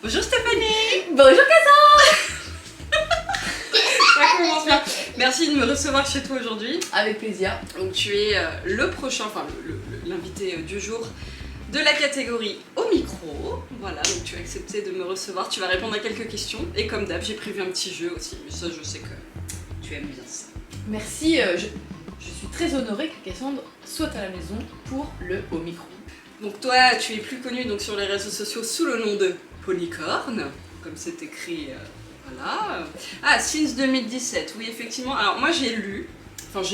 Bonjour Stéphanie. Bonjour Cassandre. Ça commence bien. Merci de me recevoir chez toi aujourd'hui. Avec plaisir. Donc tu es le prochain, enfin l'invité du jour de la catégorie au micro. Voilà, donc tu as accepté de me recevoir. Tu vas répondre à quelques questions. Et comme d'hab, j'ai prévu un petit jeu aussi. Mais ça, je sais que tu aimes bien ça. Merci, je suis très honorée que Cassandre soit à la maison pour le Au Micro. Donc toi, tu es plus connue donc, sur les réseaux sociaux sous le nom de Ponycorn, comme c'est écrit, voilà. Ah, since 2017, oui effectivement. Alors moi j'ai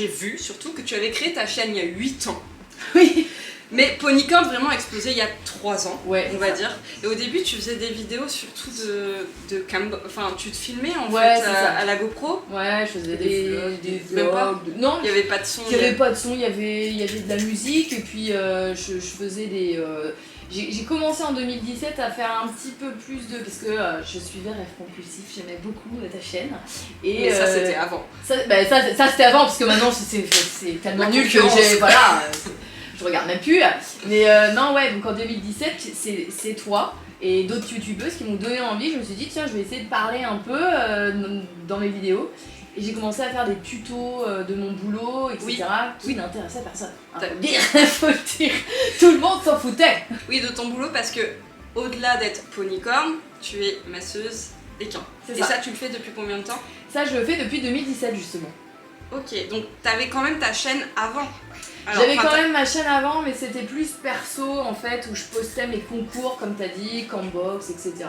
vu surtout que tu avais créé ta chaîne il y a 8 ans. Oui. Mais Ponycorn vraiment explosé il y a 3 ans, Ouais, on va dire. Et au début tu faisais des vidéos surtout de enfin tu te filmais en Ouais, fait c'est ça. à la GoPro. Ouais, je faisais des Même pas. vlogs. Non, Il n'y avait pas de son. il n'y avait pas de son, il y avait de la musique et puis je faisais des... J'ai commencé en 2017 à faire un petit peu plus de... Parce que je suivais Rêve Compulsif, j'aimais beaucoup ta chaîne. Et Mais ça c'était avant. Ça c'était avant parce que maintenant c'est tellement La nul que concurrence. j'ai... Voilà, je regarde même plus. Mais non, ouais, donc en 2017, c'est toi et d'autres youtubeuses qui m'ont donné envie. Je me suis dit, tiens, je vais essayer de parler un peu dans mes vidéos. Et j'ai commencé à faire des tutos de mon boulot, etc. qui n'intéressaient personne. Faut le dire. Tout le monde s'en foutait. Oui, de ton boulot parce que au-delà d'être Ponycorn, tu es masseuse équin. C'est Et ça. ça, tu le fais depuis combien de temps? Ça, je le fais depuis 2017 justement. Ok, donc t'avais quand même ta chaîne avant. J'avais quand même ma chaîne avant, mais c'était plus perso en fait, où je postais mes concours, comme t'as dit, Campbox, etc.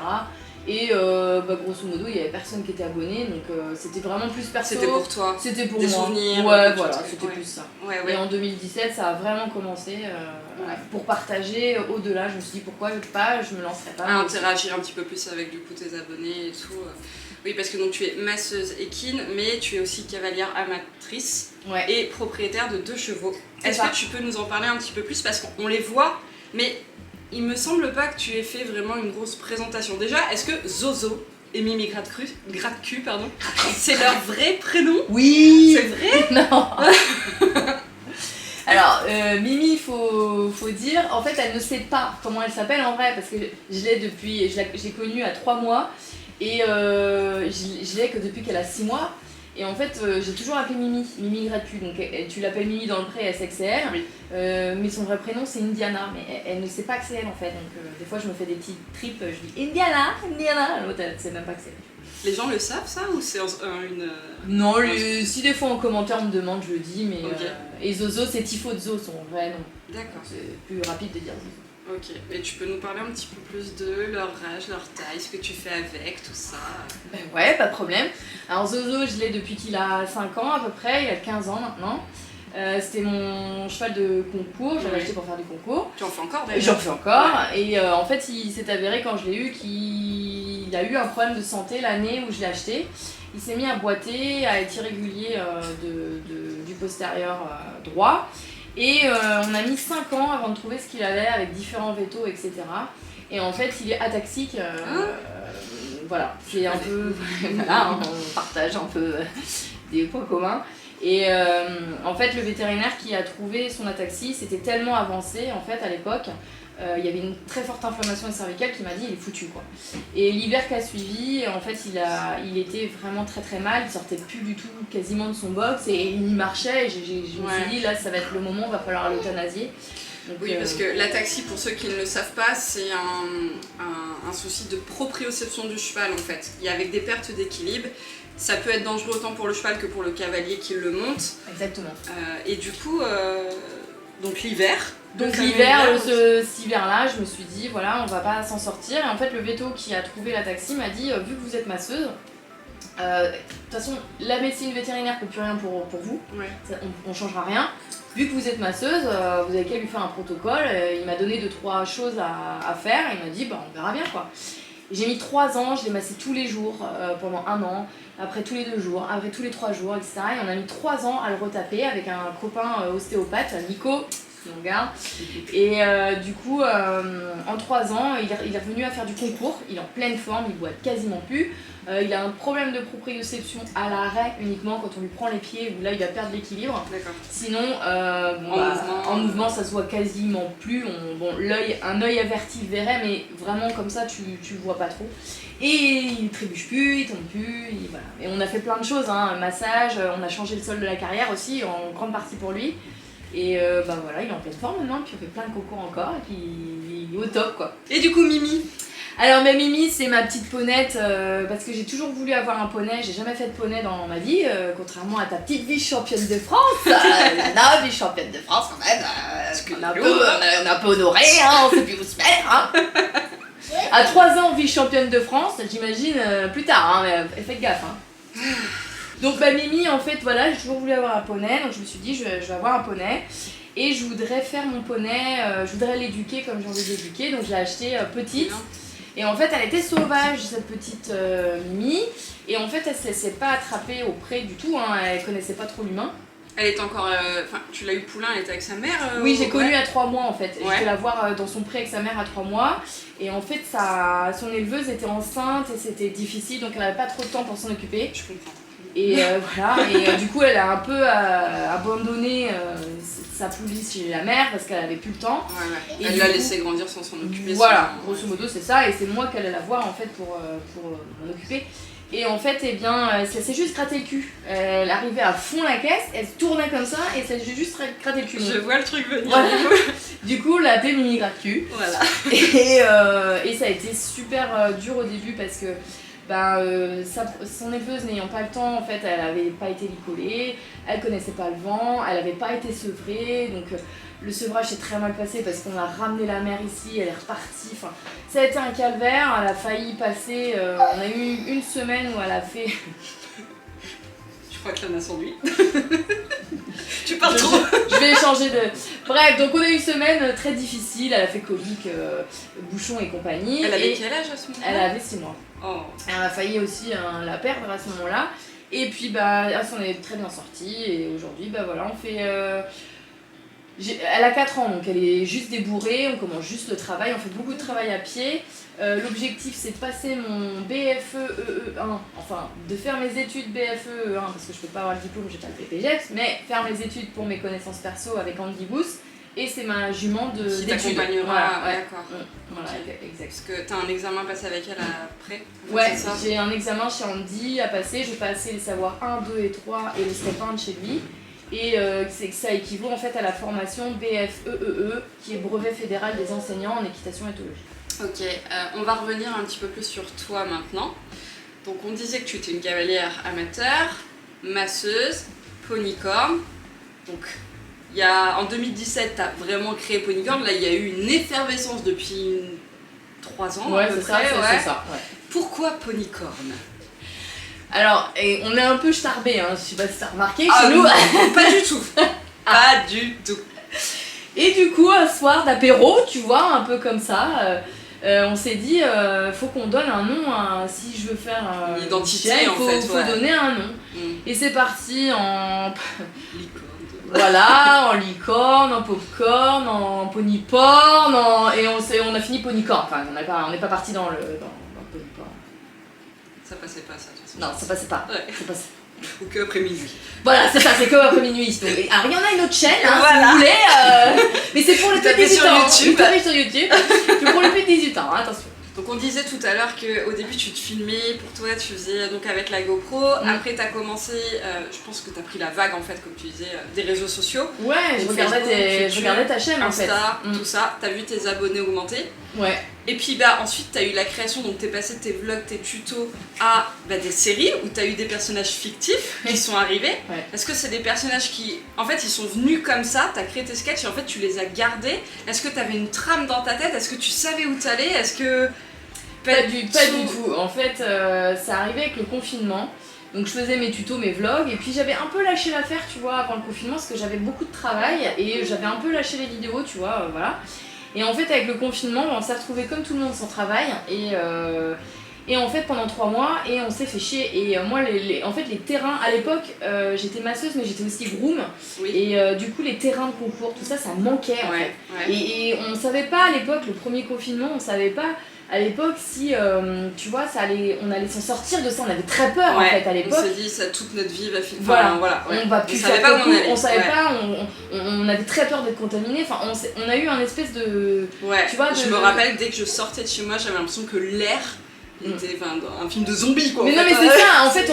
Et grosso modo, il y avait personne qui était abonné, donc c'était vraiment plus perso. C'était pour toi. C'était pour Des moi. souvenirs. Ouais, des voilà, trucs, c'était plus ça. Ouais, Et en 2017, ça a vraiment commencé pour partager au-delà. Je me suis dit pourquoi je me lancerais pas. À interagir un petit peu plus avec du coup tes abonnés et tout. Oui, parce que donc tu es masseuse équine, mais tu es aussi cavalière amatrice et propriétaire de 2 chevaux. Est-ce que tu peux nous en parler un petit peu plus? Parce qu'on les voit, mais il me semble pas que tu aies fait vraiment une grosse présentation. Déjà, est-ce que Zozo et Mimi Gratte-Cul, pardon, c'est leur vrai prénom? Oui. C'est vrai? Non. Alors, Mimi, faut dire, en fait, elle ne sait pas comment elle s'appelle en vrai, parce que je l'ai connue à 3 mois, et je l'ai que depuis qu'elle a 6 mois. Et en fait, j'ai toujours appelé Mimi Gratte-Cul, donc tu l'appelles Mimi dans le pré, SXL, mais son vrai prénom c'est Indiana, mais elle ne sait pas que c'est elle en fait, donc des fois je me fais des petites tripes, je dis Indiana, l'autre elle sait même pas que c'est elle. Les gens le savent ça ou c'est une... Non, si des fois en commentaire on me demande, je le dis, mais... et Zozo, c'est Tifozzo, son vrai nom. D'accord. C'est plus rapide de dire Zozo. Ok, et tu peux nous parler un petit peu plus de leur âge, leur taille, ce que tu fais avec, tout ça? Ben ouais, pas de problème. Alors Zozo, je l'ai depuis qu'il a 5 ans à peu près, il a 15 ans maintenant. C'était mon cheval de concours, j'avais acheté pour faire du concours. Tu en fais encore d'ailleurs? J'en fais encore, et en fait il s'est avéré quand je l'ai eu qu'il a eu un problème de santé l'année où je l'ai acheté. Il s'est mis à boiter, à être irrégulier du postérieur droit. Et on a mis 5 ans avant de trouver ce qu'il avait avec différents vétos, etc. Et en fait, il est ataxique. Voilà, c'est un peu... voilà, on partage un peu des points communs. Et en fait, le vétérinaire qui a trouvé son ataxie, c'était tellement avancé en fait à l'époque. Il y avait une très forte inflammation cervicale qui m'a dit il est foutu quoi. Et l'hiver qui a suivi, en fait il était vraiment très très mal, il sortait plus du tout quasiment de son box et il marchait et je me suis dit là ça va être le moment, va falloir l'euthanasier. Oui, parce que l'ataxie, pour ceux qui ne le savent pas, c'est un souci de proprioception du cheval en fait. Il y a avec des pertes d'équilibre. Ça peut être dangereux autant pour le cheval que pour le cavalier qui le monte. Exactement. Et du coup, donc l'hiver. Donc l'hiver, cet hiver-là, je me suis dit, voilà, on va pas s'en sortir. Et en fait, le véto qui a trouvé l'ataxie m'a dit, vu que vous êtes masseuse, de toute façon, la médecine vétérinaire peut plus rien pour vous, on changera rien. Vu que vous êtes masseuse, vous avez qu'à lui faire un protocole. Il m'a donné 2-3 choses à faire. Il m'a dit, bah, on verra bien quoi. J'ai mis 3 ans, je l'ai massé tous les jours pendant 1 an, après tous les 2 jours, après tous les 3 jours, etc. Et on a mis 3 ans à le retaper avec un copain ostéopathe, Nico. qu'il en garde. Et du coup, en 3 ans, il est revenu à faire du concours. Il est en pleine forme, il boite quasiment plus. Il a un problème de proprioception à l'arrêt uniquement quand on lui prend les pieds, où là il va perdre l'équilibre. Sinon, en mouvement, ça se voit quasiment plus. Un œil averti le verrait, mais vraiment comme ça, tu le vois pas trop. Et il trébuche plus, il tombe plus, voilà. Et on a fait plein de choses, hein, massage, on a changé le sol de la carrière aussi, en grande partie pour lui. Et voilà, il est en pleine forme maintenant, puis on fait plein de concours encore, et puis il est au top quoi. Et du coup Mimi? Alors ma Mimi, c'est ma petite ponette, parce que j'ai toujours voulu avoir un poney, j'ai jamais fait de poney dans ma vie, contrairement à ta petite vice-championne de France. Non, vice-championne de France quand même, on est un peu honoré, hein, on sait plus où se mettre. Hein. À 3 ans, vice-championne de France, j'imagine plus tard, hein, mais faites gaffe. Hein. Donc Mimi, en fait, voilà, j'ai toujours voulu avoir un poney, donc je me suis dit je vais avoir un poney. Et je voudrais faire mon poney, je voudrais l'éduquer comme j'ai envie de l'éduquer, donc je l'ai acheté petite. Et en fait, elle était sauvage, cette petite Mimi. Et en fait, elle se laissait pas attraper au pré du tout, hein, elle connaissait pas trop l'humain. Elle était encore. Tu l'as eu poulain, elle était avec sa mère Oui, j'ai connu à 3 mois en fait. Ouais. Je vais la voir dans son pré avec sa mère à 3 mois. Et en fait, son éleveuse était enceinte et c'était difficile, donc elle n'avait pas trop de temps pour s'en occuper. Je comprends. Et voilà, et du coup, elle a un peu abandonné sa pouliche chez la mère parce qu'elle avait plus le temps. Ouais. Et elle l'a laissé grandir sans s'en occuper. Voilà, grosso modo, c'est ça. Et c'est moi qu'elle allait la voir en fait pour m'en occuper. Et en fait, eh bien, elle s'est juste gratté le cul. Elle arrivait à fond la caisse, elle se tournait comme ça et elle s'est juste gratté le cul. Je vois le truc venir. Voilà. Du coup, on l'a appelée Mimi gratte-cul. Voilà. Et ça a été super dur au début parce que son éleveuse n'ayant pas le temps, en fait, elle n'avait pas été licolée, elle connaissait pas le vent, elle n'avait pas été sevrée, donc le sevrage s'est très mal passé parce qu'on a ramené la mère ici, elle est repartie, enfin, ça a été un calvaire, elle a failli passer, on a eu une semaine où elle a fait... Je crois que là on a son lui. Tu parles trop. Je vais changer de... Bref, donc on a eu une semaine très difficile, elle a fait colique, bouchon et compagnie. Elle avait quel âge à ce moment-là? Elle avait 6 mois. Oh. Elle a failli aussi la perdre à ce moment-là. Et puis elle s'en est très bien sortie et aujourd'hui voilà, on fait... Elle a 4 ans, donc elle est juste débourrée, on commence juste le travail, on fait beaucoup de travail à pied. L'objectif c'est de passer mon BFE-EE1, enfin de faire mes études BFE-EE1 parce que je peux pas avoir le diplôme, j'ai pas le BPGEPS, mais faire mes études pour mes connaissances perso avec Andy Booth. Et c'est ma jument d'études. Qui t'accompagnera, voilà, ouais. D'accord. Voilà, exact. Parce que t'as un examen passé avec elle après? Ouais, j'ai un examen chez Andy à passer, je vais passer les savoirs 1, 2 et 3 et le step 1 de chez lui. Et ça équivaut en fait à la formation BFEEE, qui est brevet fédéral des enseignants en équitation éthologie. Ok, on va revenir un petit peu plus sur toi maintenant. Donc on disait que tu étais une cavalière amateur, masseuse, ponycorn. Donc en 2017, tu as vraiment créé Ponycorn. Là, il y a eu une effervescence depuis 3 ans. Ouais, à peu c'est près, ça. Ouais. Pourquoi Ponycorn? Alors, on est un peu starbé, hein, je sais pas si t'as remarqué. Nous, pas du tout. Pas du tout. Et du coup, un soir d'apéro, tu vois, un peu comme ça, on s'est dit, faut qu'on donne un nom, si je veux faire une identité, il faut donner un nom. Et c'est parti en... Voilà, en licorne, en popcorn, en ponyporn, et on a fini ponycorn. Enfin, on n'est pas parti dans le ponyporn. Ça passait pas, ça, de toute façon. Non, ça passait pas. Ouais. Ça passait. Ou que après minuit. Voilà, c'est ça, c'est que après minuit. Donc, il y en a une autre chaîne, hein, voilà. si vous voulez. Mais c'est pour les plus de 18 ans. YouTube. Sur YouTube. C'est pour les plus de 18 ans, hein, attention. Donc on disait tout à l'heure qu'au début tu te filmais, pour toi tu faisais donc avec la GoPro, après tu as commencé, je pense que tu as pris la vague en fait comme tu disais, des réseaux sociaux. Ouais, je regardais ta chaîne Insta, en fait. Tout ça, tu as vu tes abonnés augmenter. Ouais. Et puis ensuite tu as eu la création, donc tu es passé de tes vlogs, tes tutos à des séries où tu as eu des personnages fictifs qui sont arrivés. Ouais. Est-ce que c'est des personnages qui, en fait ils sont venus comme ça, tu as créé tes sketchs et en fait tu les as gardés? Est-ce que tu avais une trame dans ta tête? Est-ce que tu savais où t'allais? Est-ce que... Pas du tout. En fait, ça arrivait avec le confinement. Donc je faisais mes tutos, mes vlogs, et puis j'avais un peu lâché l'affaire, tu vois, avant le confinement, parce que j'avais beaucoup de travail, et j'avais un peu lâché les vidéos, tu vois, voilà. Et en fait, avec le confinement, on s'est retrouvés comme tout le monde sans travail, Et en fait pendant 3 mois et on s'est fait chier et moi en fait les terrains à l'époque j'étais masseuse mais j'étais aussi groom et du coup les terrains de concours tout ça manquait en fait. Et on savait pas à l'époque, le premier confinement on savait pas à l'époque si tu vois on allait s'en sortir de ça, on avait très peur en fait à l'époque. On s'est dit ça toute notre vie va finir. Voilà, on va plus faire pas où on savait pas, on avait très peur d'être contaminé, enfin on a eu un espèce de tu vois, je me rappelle dès que je sortais de chez moi j'avais l'impression que l'air était un film de zombies quoi. Mais non mais c'est ça, en fait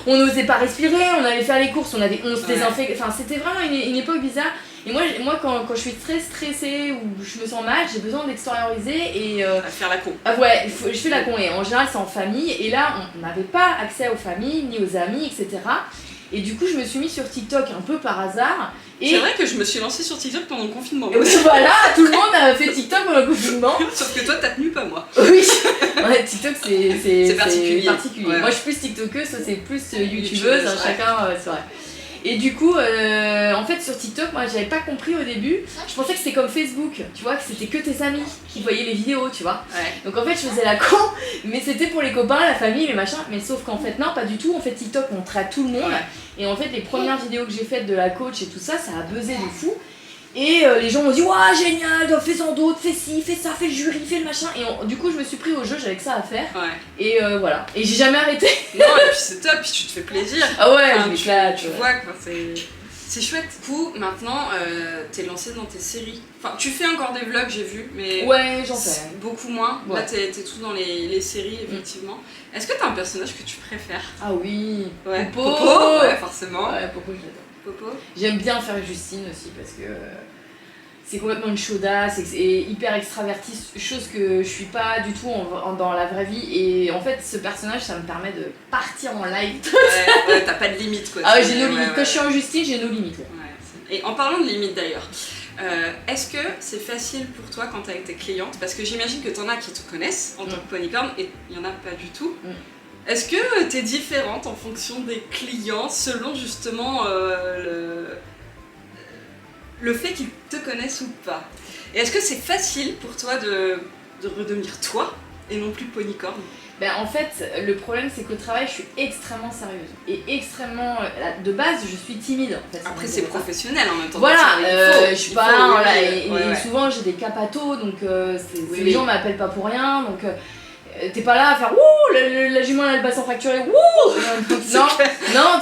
on n'osait pas respirer, on allait faire les courses, on se désinfectait, enfin c'était vraiment une époque bizarre. Et moi quand je suis très stressée ou je me sens mal, j'ai besoin d'extérioriser et à faire la con. Je fais la con et en général c'est en famille et là on n'avait pas accès aux familles ni aux amis etc. Et du coup je me suis mis sur TikTok un peu par hasard. C'est vrai que je me suis lancée sur TikTok pendant le confinement. Et voilà, tout le monde a fait TikTok pendant le confinement. Sauf que toi t'as tenu, pas moi. Oui, ouais, TikTok c'est particulier. Ouais. Moi je suis plus TikTokeuse, toi c'est plus youtubeuse, chacun, c'est vrai. Et du coup, en fait sur TikTok, moi j'avais pas compris au début, je pensais que c'était comme Facebook, tu vois, que c'était que tes amis qui voyaient les vidéos, tu vois. Donc en fait je faisais la con, mais c'était pour les copains, la famille, les machins, mais sauf qu'en fait non, pas du tout, en fait TikTok montre à tout le monde. Et en fait les premières vidéos que j'ai faites de la coach et tout ça, ça a buzzé de fou. Et les gens m'ont dit waouh génial, fais-en d'autres, fais ci, fais ça, fais le jury, fais le machin. Et du coup je me suis pris au jeu, j'avais que ça à faire. Et voilà. Et j'ai jamais arrêté. Non et puis c'est top, puis tu te fais plaisir. Ah ouais, je m'éclate. Tu vois quoi, c'est chouette. Du coup maintenant t'es lancée dans tes séries. Enfin tu fais encore des vlogs j'ai vu, mais ouais j'en fais. Beaucoup moins. Là t'es tout dans les séries effectivement. Est-ce que t'as un personnage que tu préfères? Ah oui. Popo, ouais forcément. Ouais Popo je l'adore. Popo. J'aime bien faire Justine aussi parce que c'est complètement une chaudasse et hyper extravertie, chose que je suis pas du tout dans la vraie vie. Et en fait, ce personnage, ça me permet de partir en live. Ouais, t'as pas de limite quoi. Ah ouais, j'ai nos limites. Quand je suis en Justine, j'ai nos limites. Et en parlant de limites d'ailleurs, est-ce que c'est facile pour toi quand t'es avec tes clientes? Parce que j'imagine que t'en as qui te connaissent en tant que ponycorn et il y en a pas du tout. Est-ce que t'es différente en fonction des clients selon justement le fait qu'ils te connaissent ou pas? Et est-ce que c'est facile pour toi de redevenir toi et non plus ponycorn? Ben en fait, le problème c'est qu'au travail je suis extrêmement sérieuse et extrêmement... De base je suis timide en fait. Après c'est professionnel en même temps. Voilà, je suis pas... et souvent j'ai des capatos donc les gens m'appellent pas pour rien donc... T'es pas là à faire wouh, la jument elle va sans fracturer, wouh. Non,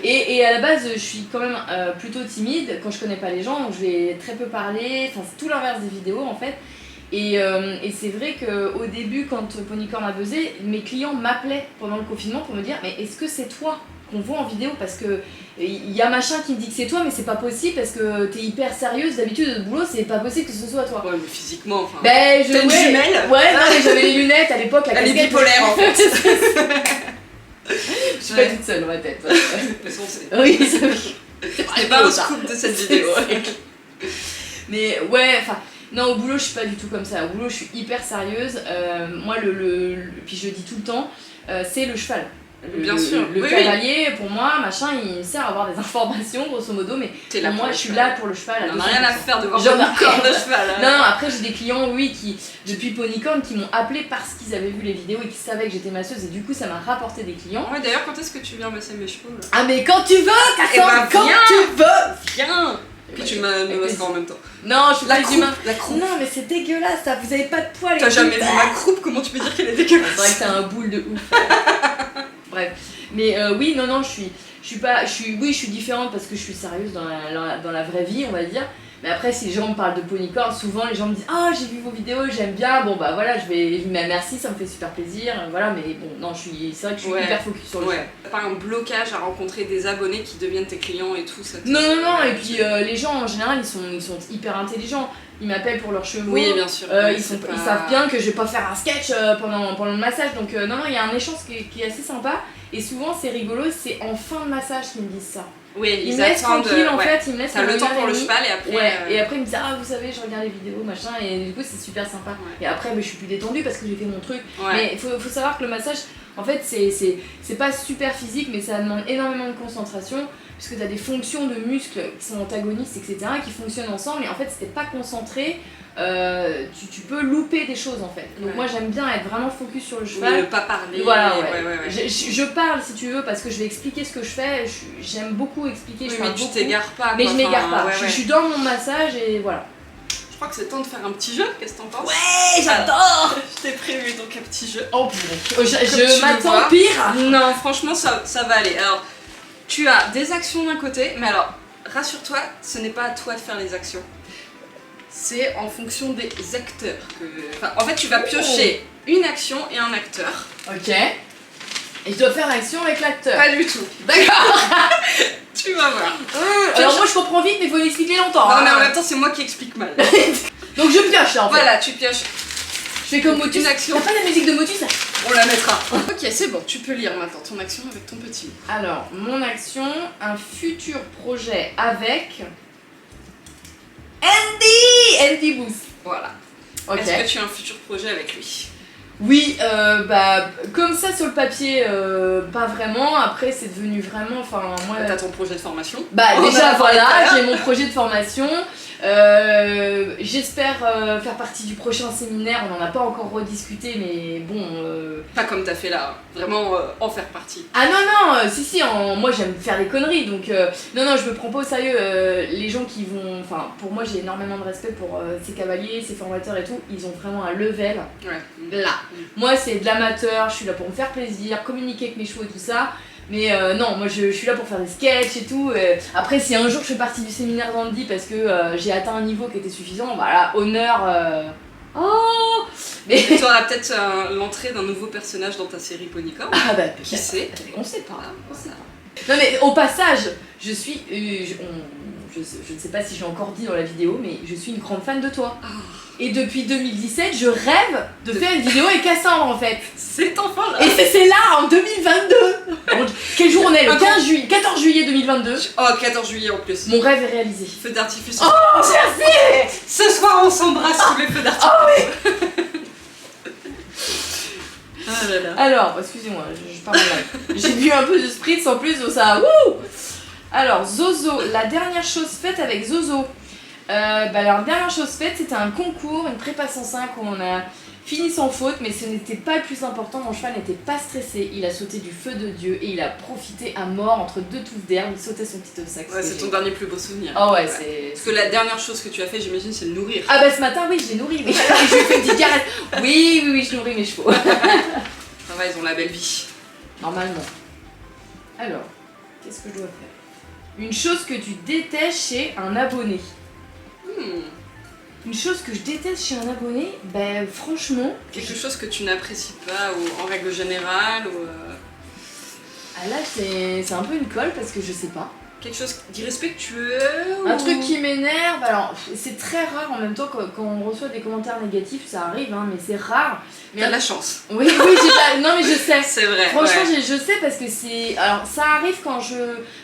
et à la base je suis quand même plutôt timide quand je connais pas les gens, donc je vais très peu parler, enfin c'est tout l'inverse des vidéos en fait. Et c'est vrai qu'au début quand Ponycorn a buzzé, mes clients m'appelaient pendant le confinement pour me dire mais est-ce que c'est toi qu'on voit en vidéo, parce que il y a machin qui me dit que c'est toi mais c'est pas possible parce que t'es hyper sérieuse, d'habitude de boulot c'est pas possible que ce soit toi. Ouais mais physiquement enfin... Ben t'as une jumelle. Ouais non mais j'avais les lunettes à l'époque, la casquette. Elle est bipolaire en fait. Je suis pas toute seule dans ma tête. Mais on sait. Oui, c'est pas un scoop de cette vidéo. Mais ouais, enfin... Non, au boulot je suis pas du tout comme ça, au boulot je suis hyper sérieuse, moi puis je le dis tout le temps, c'est le cheval. Bien sûr. Le cavalier, pour moi, machin, il sert à avoir des informations, grosso modo, mais pour moi, je suis là pour le cheval. On n'a rien à faire de voir Ponycorn de cheval. Hein. Non, après, j'ai des clients, oui, qui, depuis Ponycorn, qui m'ont appelé parce qu'ils avaient vu les vidéos et qui savaient que j'étais masseuse, et du coup, ça m'a rapporté des clients. Ouais, d'ailleurs, quand est-ce que tu viens masser mes chevaux là? Ah, mais quand tu veux, Cassandre, quand tu veux, viens. Puis tu me masses en même temps. Non, je suis la pas croupe, humain. la croupe. Non, mais c'est dégueulasse, ça, vous avez pas de poils. T'as jamais vu ma croupe, comment tu peux dire qu'elle est dégueulasse? C'est vrai que t'as un boule de ouf. Bref. Mais oui, non, je suis différente parce que je suis sérieuse dans la vraie vie, on va dire. Mais après, si les gens me parlent de Ponycorn, souvent les gens me disent ah j'ai vu vos vidéos, j'aime bien, bon bah voilà, je mais merci, ça me fait super plaisir, voilà, mais bon, non, c'est vrai que je suis hyper focus sur le choix. T'as pas un blocage à rencontrer des abonnés qui deviennent tes clients et tout ça? Non, et puis les gens en général, ils sont hyper intelligents. Ils m'appellent pour leurs cheveux. Oui, bien sûr. Ils savent bien que je vais pas faire un sketch pendant le massage. Donc non, il y a un échange qui est assez sympa. Et souvent, c'est rigolo, c'est en fin de massage qu'ils me disent ça. Oui, ils me laissent tranquille en fait, ils me laissent t'as le temps pour le cheval et après... Et après ils me disent ah vous savez je regarde les vidéos machin et du coup c'est super sympa. Et après je suis plus détendue parce que j'ai fait mon truc. Mais il faut savoir que le massage en fait c'est pas super physique mais ça demande énormément de concentration puisque t'as des fonctions de muscles qui sont antagonistes etc qui fonctionnent ensemble et en fait si t'es pas concentré tu peux louper des choses en fait. Donc moi j'aime bien être vraiment focus sur le cheval. Oui, ne pas parler. Voilà, Je parle si tu veux parce que je vais expliquer ce que je fais. J'aime beaucoup expliquer. Oui, mais tu t'égares pas. Mais je m'égare pas. Je suis dans mon massage et voilà. Je crois que c'est temps de faire un petit jeu. Qu'est-ce que t'en penses? Ouais, j'adore. Je t'ai prévu donc un petit jeu. Oh putain. Je m'attends pire. Non, franchement ça va aller. Alors, tu as des actions d'un côté, mais alors rassure-toi, ce n'est pas à toi de faire les actions. C'est en fonction des acteurs que... Enfin, en fait, tu vas piocher une action et un acteur. Ok. Et je dois faire l'action avec l'acteur. Pas du tout. D'accord. Tu vas voir. Alors moi je comprends vite mais il faut l'expliquer longtemps. Non mais en même temps c'est moi qui explique mal. Donc je pioche là en fait. Voilà, tu pioches. Je fais comme Motus. Une action. T'as pas la musique de Motus là? On la mettra. Ok, c'est bon, tu peux lire maintenant ton action avec ton petit mot. Alors, mon action, un futur projet avec... Andy Booth. Voilà. Ok. Est-ce que tu as un futur projet avec lui? Oui, comme ça sur le papier, pas vraiment. Après, c'est devenu vraiment, enfin, moi... T'as ton projet de formation? Bah déjà, voilà, j'ai mon projet de formation. J'espère faire partie du prochain séminaire. On n'en a pas encore rediscuté, mais bon... Pas comme t'as fait là, vraiment en faire partie. Ah non, si, moi j'aime faire des conneries, donc non, je me prends pas au sérieux. Les gens qui vont... Enfin, pour moi, j'ai énormément de respect pour ces cavaliers, ces formateurs et tout. Ils ont vraiment un level. Là. Moi, c'est de l'amateur, je suis là pour me faire plaisir, communiquer avec mes chevaux et tout ça. Mais non, moi je suis là pour faire des sketchs et tout. Après, si un jour je fais partie du séminaire d'Andy parce que j'ai atteint un niveau qui était suffisant, bah là, honneur. Oh. Mais tu auras peut-être l'entrée d'un nouveau personnage dans ta série Ponycorn. Ah bah, qui sait? On sait pas. Non, mais au passage, je suis. Je ne sais pas si je l'ai encore dit dans la vidéo, mais je suis une grande fan de toi. Oh. Et depuis 2017, je rêve de faire une vidéo avec Cassandre en fait. C'est enfin là. Et c'est là en 2022. Quel jour on est? Le 14 juillet 2022. Oh, 14 juillet en plus. Mon rêve est réalisé. Feu d'artifice. Oh, merci. Ce soir, on s'embrasse sous les feux d'artifice. Oh oui. Ah là là. Alors, excusez-moi, je parle mal. J'ai bu un peu de spritz en plus, ça. Wouh. Alors, Zozo, la dernière chose faite avec Zozo. Alors, dernière chose faite, c'était un concours, une prépa 105 où on a fini sans faute, mais ce n'était pas le plus important. Mon cheval n'était pas stressé, il a sauté du feu de Dieu et il a profité à mort entre deux touffes d'herbe. Il sautait son petit obstacle. Ouais, c'est ton dernier plus beau souvenir. Oh ouais, c'est. Parce que la dernière chose que tu as fait, j'imagine, c'est le nourrir. Ah bah ce matin, oui, je l'ai nourri. Oui. Je lui ai fait une petite caresse. Oui, je nourris mes chevaux. Ça va, ils ont la belle vie. Normalement. Alors, qu'est-ce que je dois faire? Une chose que tu détestes chez un abonné. Une chose que je déteste chez un abonné, ben franchement... Quelque chose que tu n'apprécies pas ou en règle générale ou... Ah là c'est un peu une colle parce que je sais pas. Quelque chose d'irrespectueux Un truc qui m'énerve, alors c'est très rare en même temps quand on reçoit des commentaires négatifs, ça arrive hein, mais c'est rare. Mais t'as de la chance. Oui, j'ai pas... Non mais je sais. C'est vrai. Franchement je sais parce que c'est... Alors ça arrive quand je...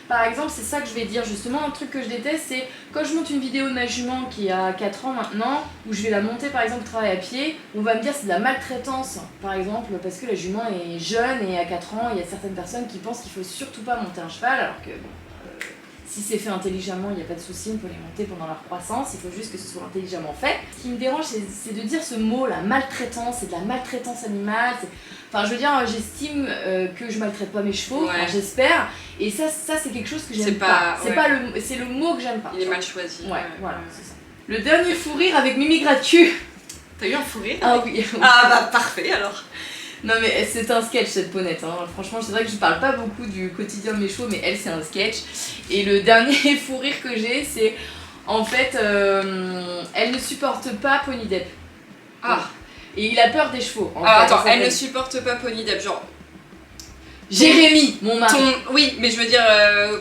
Par exemple c'est ça que je vais dire justement, un truc que je déteste c'est quand je monte une vidéo de ma jument qui a 4 ans maintenant, où je vais la monter par exemple travailler à pied, on va me dire c'est de la maltraitance par exemple parce que la jument est jeune et à 4 ans il y a certaines personnes qui pensent qu'il faut surtout pas monter un cheval alors que bon... Si c'est fait intelligemment, il n'y a pas de souci, on peut les monter pendant leur croissance, il faut juste que ce soit intelligemment fait. Ce qui me dérange, c'est de dire ce mot, la maltraitance, c'est de la maltraitance animale. Enfin, je veux dire, j'estime que je maltraite pas mes chevaux, ouais. J'espère, et ça c'est quelque chose que j'aime pas. C'est le mot que j'aime pas. Il est mal choisi. Ouais, voilà, c'est ça. Le dernier fou rire avec Mimi Gratu. T'as eu un fou rire? Ah oui. Ah bah parfait alors. Non mais c'est un sketch cette ponette, hein. Franchement c'est vrai que je parle pas beaucoup du quotidien de mes chevaux mais elle c'est un sketch. Et le dernier fou rire que j'ai c'est en fait elle ne supporte pas Pony Depp. Ah. Et il a peur des chevaux. Attends, elle ne supporte pas Pony Depp, genre... Jérémy, mon mari. Oui, mais je veux dire,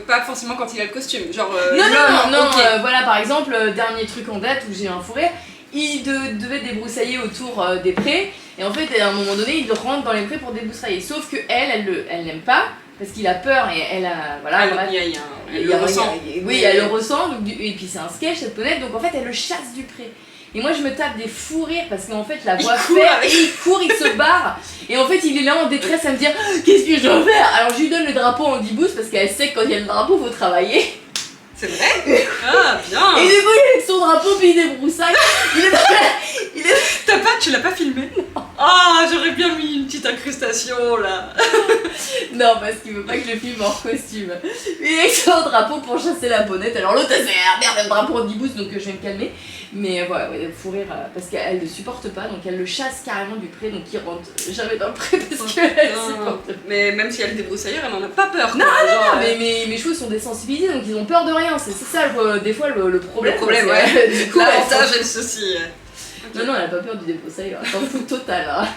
pas forcément quand il a le costume, genre... Non, okay. Voilà par exemple, dernier truc en date où j'ai un fou rire, il devait débroussailler autour des prés. Et en fait, à un moment donné, il rentre dans les prés pour débroussailler. Sauf que elle l'aime pas, parce qu'il a peur et elle a... Voilà, elle le ressent. Oui, elle le ressent, donc, et puis c'est un sketch, cette ponette, donc en fait, elle le chasse du pré. Et moi, je me tape des fous rires, parce qu'en fait, la voix faire, et il court, il se barre. Et en fait, il est là en détresse à me dire « Qu'est-ce que je dois faire ?» Alors, je lui donne le drapeau en 10 boosts, parce qu'elle sait que quand il y a le drapeau, il faut travailler. C'est vrai? Ah, bien! Et du coup, il est avec son drapeau, puis il débroussaille. Tu l'as pas filmé? Ah, j'aurais bien mis une petite incrustation là. Non, parce qu'il veut pas que je le filme hors costume. Il est avec son drapeau pour chasser la bonnette. Alors l'autre, elle fait ah, merde, le drapeau de Dibous, donc je vais me calmer. Mais voilà, ouais, faut rire parce qu'elle le supporte pas, donc elle le chasse carrément du pré, donc il rentre jamais dans le pré parce qu'elle supporte. Mais même si elle débroussaille, elle en a pas peur. Non, mais mes chevaux sont désensibilisés, donc ils ont peur de rien. C'est ça, des fois, le problème. Le problème, ouais. Du coup, l'avantage et le souci. Okay. Non, elle a pas peur du débroussaille, elle s'en fout total. Hein.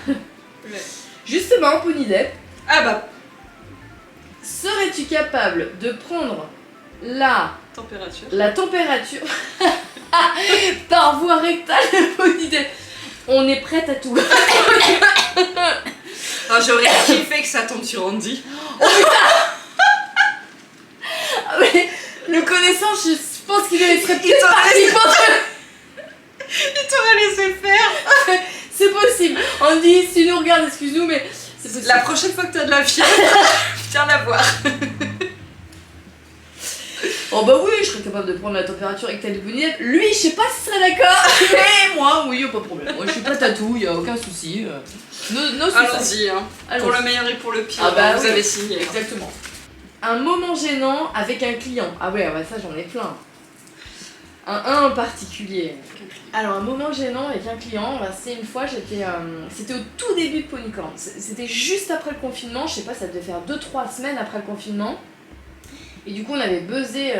Ouais. Justement, Ponydepp. Ah bah. Serais-tu capable de prendre la température par voie rectale de Ponydepp? On est prête à tout. Oh, j'aurais kiffé que ça tombe sur Andy. Oh putain. Mais le connaissant, je pense qu'il serait peut-être parti. Il t'aurait laissé faire. C'est possible. Andy, si tu nous regardes, excuse-nous, mais c'est possible. La prochaine fois que t'as de la fièvre, viens la voir. Oh bah oui, je serais capable de prendre la température avec tel Ponydepp. Lui, je sais pas s'il serait d'accord. Mais moi, oui, pas de problème. Moi, je suis pas tatou, y a aucun souci. Allons-y, hein. Pour le meilleur et pour le pire. Ah bah, vous avez signé. Exactement. Un moment gênant avec un client. Ah ouais, bah ça, j'en ai plein. Un en particulier. Alors, un moment gênant avec un client, bah, c'est une fois, c'était au tout début de Ponycorn. C'était juste après le confinement, je sais pas, ça devait faire 2-3 semaines après le confinement. Et du coup, on avait buzzé,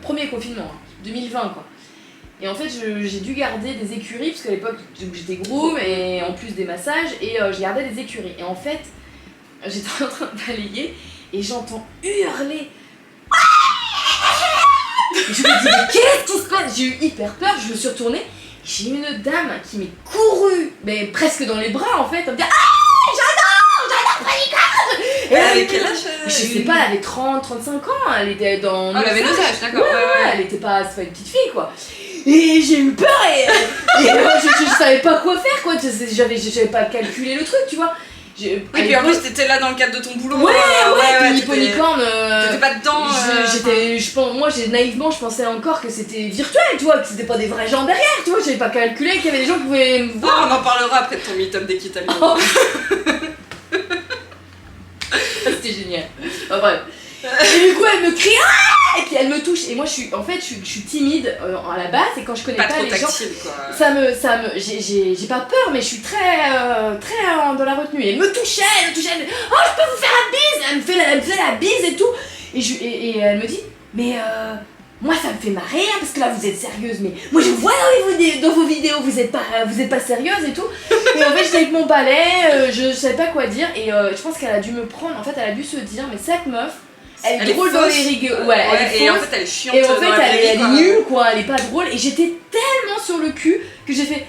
premier confinement, 2020 quoi. Et en fait, j'ai dû garder des écuries, parce qu'à l'époque, j'étais groom, et en plus des massages, et je gardais des écuries. Et en fait, j'étais en train de balayer, et j'entends hurler. Je me dis, mais qu'est-ce qui se passe? J'ai eu hyper peur, je me suis retournée, j'ai une dame qui m'est courue, mais presque dans les bras en fait, elle me dit ah, j'adore Ponycorn. Et elle avait quel âge? Je sais pas, elle avait 30-35 ans, elle était dans... Ah, elle avait nos âges, d'accord. Ouais, elle était pas, c'est pas une petite fille quoi. Et j'ai eu peur et moi, je savais pas quoi faire quoi, j'avais pas calculé le truc, tu vois. Et puis en plus t'étais là dans le cadre de ton boulot. Ouais, puis Ponycorn. T'étais pas dedans. Moi naïvement je pensais encore que c'était virtuel, tu vois, que c'était pas des vrais gens derrière, tu vois, j'avais pas calculé qu'il y avait des gens qui pouvaient me voir. On en parlera après de ton meet-up d'Equitalien. Oh. C'était génial. Enfin, bref. Et du coup elle me crie ah, et puis elle me touche et moi je suis timide à la base et quand je connais pas les tactile, gens quoi. j'ai pas peur mais je suis très dans la retenue et elle me touchait oh je peux vous faire la bise, elle me fait la bise et tout et elle me dit mais moi ça me fait marrer hein, parce que là vous êtes sérieuse mais moi je vois dans vos vidéos vous êtes pas sérieuse et tout et en fait j'étais avec mon balai je savais pas quoi dire et je pense qu'elle a dû me prendre en fait elle a dû se dire mais cette meuf elle est drôle dans les rigueurs. Ouais, et en fait elle est chiante. Et en fait elle est nulle quoi, elle est pas drôle. Et j'étais tellement sur le cul que j'ai fait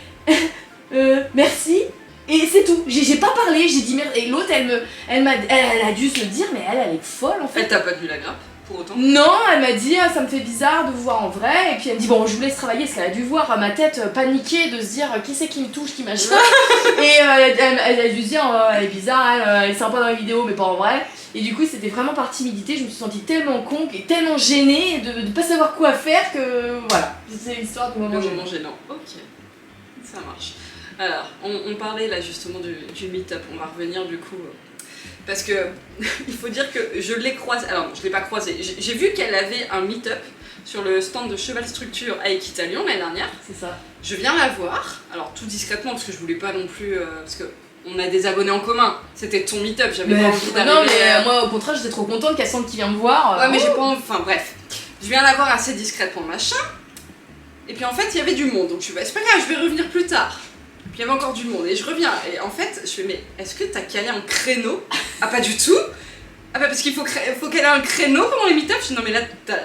merci. Et c'est tout. J'ai pas parlé, j'ai dit merde. Et l'autre elle a dû se dire mais elle est folle en fait. Elle t'a pas tenu la grappe pour autant? Non, elle m'a dit ça me fait bizarre de vous voir en vrai. Et puis elle me dit bon je vous laisse travailler parce qu'elle a dû voir ma tête paniquer de se dire qui c'est qui me touche, qui machin. Et elle a dû se dire elle est bizarre, elle est sympa dans les vidéos mais pas en vrai. Et du coup c'était vraiment par timidité, je me suis sentie tellement con et tellement gênée de pas savoir quoi faire que voilà, c'est l'histoire du moment gênant. Ok, ça marche. Alors, on parlait là justement du meet-up, on va revenir du coup, parce que il faut dire que je l'ai croisé, alors non, je l'ai pas croisé, j'ai vu qu'elle avait un meet-up sur le stand de Cheval Structure à Equitalion l'année dernière. C'est ça. Je viens la voir, alors tout discrètement parce que je voulais pas non plus, parce que on a des abonnés en commun, c'était ton meet-up, j'avais pas envie d'arriver. Non mais moi au contraire j'étais trop contente qu'elle sente qu'il vient me voir. Ouais mais j'ai pas envie, enfin bref. Je viens la voir assez discrètement machin, et puis en fait il y avait du monde, donc je suis c'est pas grave, je vais revenir plus tard. Puis il y avait encore du monde, et je reviens, et en fait je fais mais est-ce que t'as calé un créneau? Ah pas du tout. Ah bah parce qu'il faut qu'elle ait un créneau pendant les meet-ups. Je dis non mais là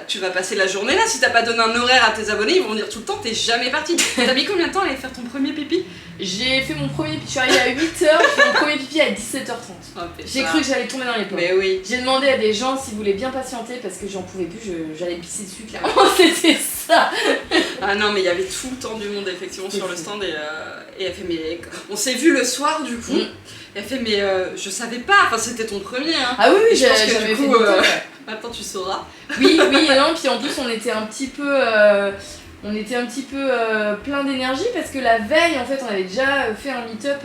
tu vas passer la journée là, si t'as pas donné un horaire à tes abonnés, ils vont venir tout le temps, t'es jamais parti. T'as mis combien de temps à aller faire ton premier pipi? J'ai fait mon premier pipi, je suis arrivée à 8h, j'ai fait mon premier pipi à 17h30. Oh, j'ai cru que j'allais tomber dans les pommes. Mais oui. J'ai demandé à des gens s'ils voulaient bien patienter parce que j'en pouvais plus, j'allais pisser dessus clairement, c'était ça. Ah non mais il y avait tout le temps du monde effectivement sur le stand et elle fait mais on s'est vu le soir du coup. Elle fait mais je savais pas, enfin c'était ton premier hein. Ah oui, je pense que j'avais du coup maintenant tu sauras. Oui, et non, puis en plus on était un petit peu plein d'énergie parce que la veille en fait on avait déjà fait un meet-up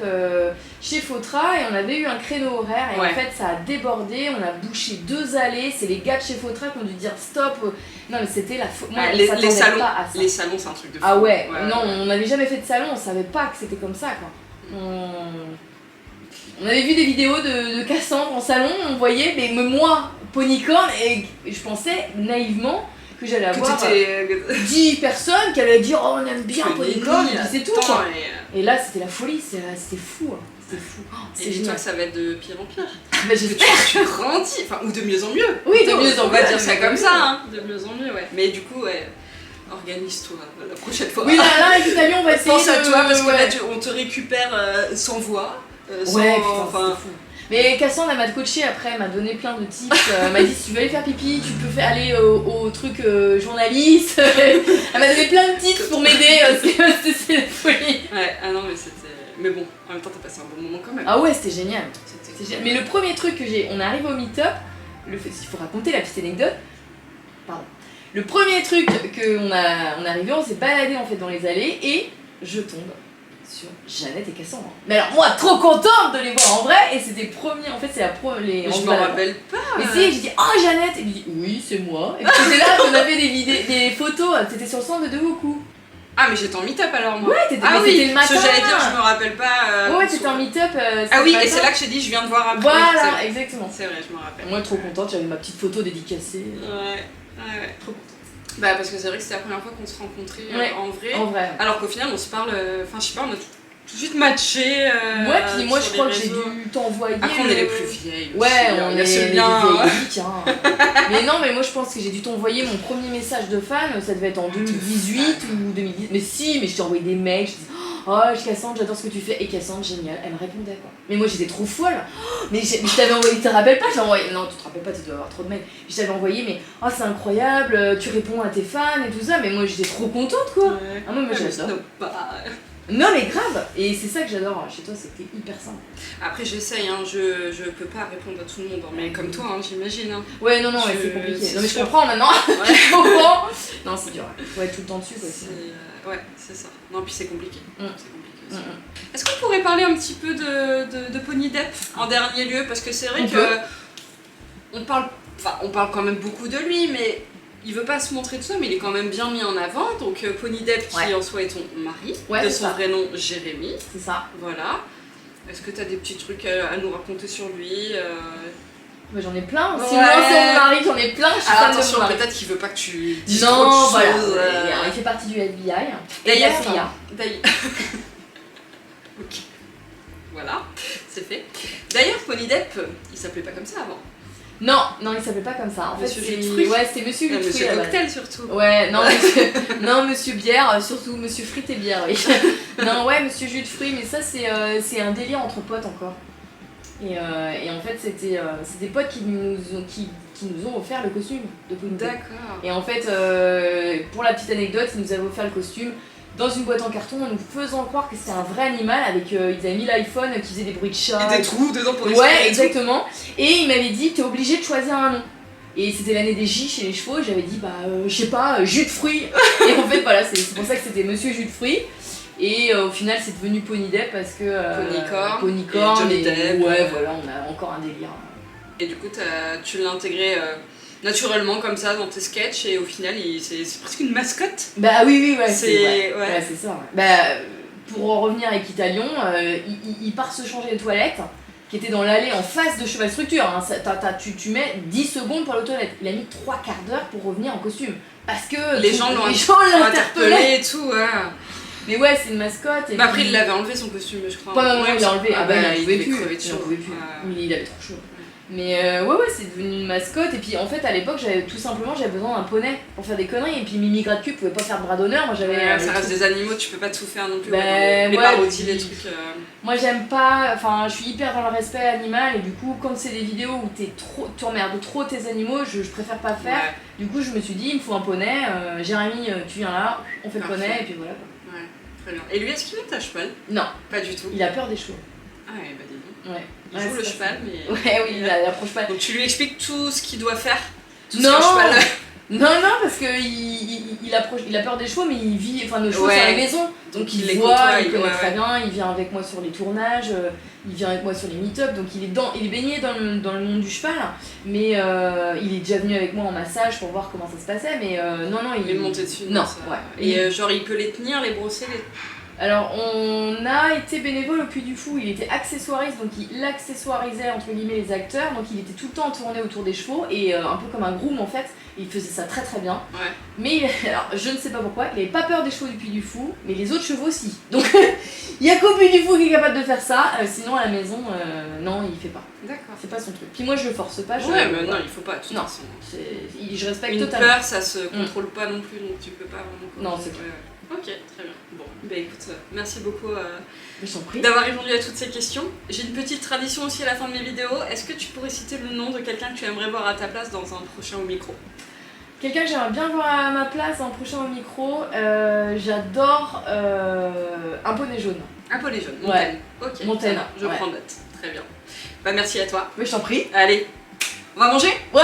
chez Fautra et on avait eu un créneau horaire et en fait ça a débordé, on a bouché 2 allées, c'est les gars de chez Fautra qui ont dû dire stop. Non mais c'était moi les salons, pas à ça. Les salons c'est un truc de fou. Ah ouais. Non on n'avait jamais fait de salon, on savait pas que c'était comme ça quoi. On avait vu des vidéos de Cassandre en salon, on voyait, mais moi, Ponycorn, et je pensais naïvement que j'allais avoir 10 personnes qui allaient dire oh on aime bien Ponycorn, et puis c'est tout quoi. Et là c'était la folie, c'était fou. C'était fou. Et dis-toi que ça va être de pire en pire. Bah j'espère. Tu grandis, enfin ou de mieux en mieux. Oui, de mieux en mieux. On va dire ça comme ça, hein. De mieux en mieux, ouais. Mais du coup, organise-toi la prochaine fois. Oui, là, évidemment, on va essayer. Pense à toi parce que là, on te récupère sans voix. Ouais, putain, c'est fou. Mais Cassandre, elle m'a coachée après, elle m'a donné plein de tips. Elle m'a dit si tu veux aller faire pipi, tu peux aller au truc journaliste. Elle m'a donné plein de tips pour m'aider, c'est la folie. Ouais, ah non, mais c'était. Mais bon, en même temps, t'as passé un bon moment quand même. Ah ouais, c'était génial. Mais le premier truc que on arrive au meet-up, il faut raconter la petite anecdote. Pardon. Le premier truc qu'on est arrivé, on s'est baladé en fait dans les allées et je tombe sur Jeannette et Cassandre. Mais alors moi trop contente de les voir en vrai et c'était premiers, en fait c'est je m'en rappelle pas. Mais si, j'ai dit oh Jeannette et il dit oui c'est moi. Et puis c'était là qu'on avait des photos, c'était sur le stand de Devoku. Ah mais j'étais en meet-up alors moi. Ouais, c'était le matin. Ce que j'allais dire, je me rappelle pas. Ouais, t'étais en meet-up. Ah oui, et c'est là que j'ai dit je viens de voir après. Voilà, exactement. C'est vrai, je me rappelle. Moi trop contente, j'avais ma petite photo dédicacée. Ouais. Trop contente. Bah parce que c'est vrai que c'était la première fois qu'on se rencontrait en vrai. Alors qu'au final on se parle, enfin je sais pas, on a tout de suite matché. Ouais, puis moi je crois que j'ai dû t'envoyer. Après on est les plus vieilles. Ouais, aussi, on est bien. Tiens. Mais non, mais moi je pense que j'ai dû t'envoyer mon premier message de fan, ça devait être en 2018 ou 2010. Mais si, mais je t'ai envoyé des mails, je disais oh Cassandre, j'adore ce que tu fais. Et Cassandre, génial, elle me répondait quoi. Mais moi j'étais trop folle. Mais je t'avais envoyé, tu te rappelles pas, je t'ai envoyé. Non, tu te rappelles pas, tu dois avoir trop de mails. Je t'avais envoyé, mais oh c'est incroyable, tu réponds à tes fans et tout ça. Mais moi j'étais trop contente quoi. Ouais. Ah, moi j'adore. Non mais grave, et c'est ça que j'adore chez toi, c'est que t'es hyper simple. Après j'essaye, hein, je peux pas répondre à tout le monde, hein, mais comme toi, hein, j'imagine. Hein. Ouais, non, c'est compliqué. Non mais je comprends maintenant, je comprends. Non c'est dur, faut être tout le temps dessus quoi. Ouais, c'est ça. Non, puis c'est compliqué. C'est compliqué aussi. Est-ce qu'on Mm. pourrait parler un petit peu de Pony Depp en dernier lieu? Parce que c'est vrai on parle quand même beaucoup de lui, mais il veut pas se montrer de soi, mais il est quand même bien mis en avant. Donc Pony Depp qui en soi est ton mari, de son vrai nom Jérémy. C'est ça. Voilà. Est-ce que tu as des petits trucs à nous raconter sur lui? Mais j'en ai plein. Si moi c'est mon mari, j'en ai plein. Alors attention, peut-être qu'il veut pas que tu dises trop de choses. Il fait partie du FBI. D'ailleurs, ok. Voilà, c'est fait. D'ailleurs, Pony Depp, il s'appelait pas comme ça avant. Non, il s'appelait pas comme ça. En fait, c'était Monsieur Jus de Fruits. Monsieur Cocktail surtout. Ouais, Monsieur Bière, surtout Monsieur Frites et Bière, oui. Non, ouais, Monsieur Jus de Fruits, mais ça c'est un délire entre potes encore. Et en fait, c'était des potes qui nous ont offert le costume de Pony Depp. D'accord. Et en fait, pour la petite anecdote, ils nous avaient offert le costume dans une boîte en carton en nous faisant croire que c'était un vrai animal avec ils avaient mis l'iPhone qui faisait des bruits de chat et des trous dedans pour les ouais exactement et il m'avait dit t'es obligé de choisir un nom et c'était l'année des J chez les chevaux et j'avais dit je sais pas jus de fruits et en fait voilà c'est pour ça que c'était Monsieur Jus de Fruits et au final c'est devenu Pony Depp parce que Ponycorn et Johnny Depp ouais voilà on a encore un délire et du coup tu l'as intégré naturellement comme ça dans tes sketchs et au final c'est presque une mascotte. Bah oui ouais c'est ça. Bah pour en revenir avec Italion, il part se changer les toilettes qui étaient dans l'allée en face de Cheval Structure. Hein. Tu mets 10 secondes pour aller aux toilettes. Il a mis 3 quarts d'heure pour revenir en costume parce que les gens l'ont interpellé et tout. Ouais. Mais ouais, c'est une mascotte. Mais après, il l'avait enlevé son costume, je crois. Pas non, il l'a enlevé. Il en pouvait plus. Il avait trop chaud. Mais ouais, c'est devenu une mascotte. Et puis en fait, à l'époque, j'avais besoin d'un poney pour faire des conneries. Et puis Mimi Gratcu pouvait pas faire de bras d'honneur. Moi, j'avais. Ça reste des animaux, tu peux pas tout faire non plus. Ben, les parodies, les trucs. Moi, j'aime pas. Enfin, je suis hyper dans le respect animal. Et du coup, quand c'est des vidéos où tu emmerdes trop tes animaux, je préfère pas faire. Ouais. Du coup, je me suis dit, il me faut un poney. Jérémy, tu viens là, on fait le poney. Et puis voilà. Ouais, très bien. Et lui, est-ce qu'il monte à cheval? Non. Pas du tout. Il a peur des chevaux. Ah ouais, bah dis donc. Ouais. Il joue le cheval, mais. Ouais, oui, il approche pas. Donc tu lui expliques tout ce qu'il doit faire? Tout Non. ce qu'un cheval. Non, parce que il a peur des chevaux, mais il vit, enfin nos chevaux Ouais. c'est à la maison, donc il les voit, côtoie, il connaît très bien, il vient avec moi sur les tournages, il vient avec moi sur les meet-up, donc il est baigné dans le monde du cheval, mais il est déjà venu avec moi en massage pour voir comment ça se passait, mais non, il est monté dessus. Non, ça. ouais. Et genre il peut les tenir, les brosser, Alors, on a été bénévole au Puy du Fou, il était accessoiriste, donc il accessoirisait entre guillemets les acteurs, donc il était tout le temps tourné autour des chevaux, et un peu comme un groom en fait, il faisait ça très très bien. Ouais. Mais alors, je ne sais pas pourquoi, il avait pas peur des chevaux du Puy du Fou, mais les autres chevaux si. Donc, il y a qu'au Puy du Fou qui est capable de faire ça, sinon à la maison, non, il fait pas. D'accord. C'est pas son truc. Puis moi je le force pas. Ouais, mais non, il faut pas, de toute façon. Je respecte Une totalement. peur, ça se contrôle pas non plus, donc tu peux pas vraiment. Non, c'est clair. Ok, très bien. Bon, bah écoute, merci beaucoup Je d'avoir répondu à toutes ces questions. J'ai une petite tradition aussi à la fin de mes vidéos. Est-ce que tu pourrais citer le nom de quelqu'un que tu aimerais voir à ta place dans un prochain au micro? Quelqu'un que j'aimerais bien voir à ma place en prochain au micro, j'adore Un poney jaune. Un poney jaune, Montaigne. Ouais. Ok, Montaigne, je prends note. Très bien. Bah merci à toi. Mais je t'en prie. Allez, on va manger? Ouais.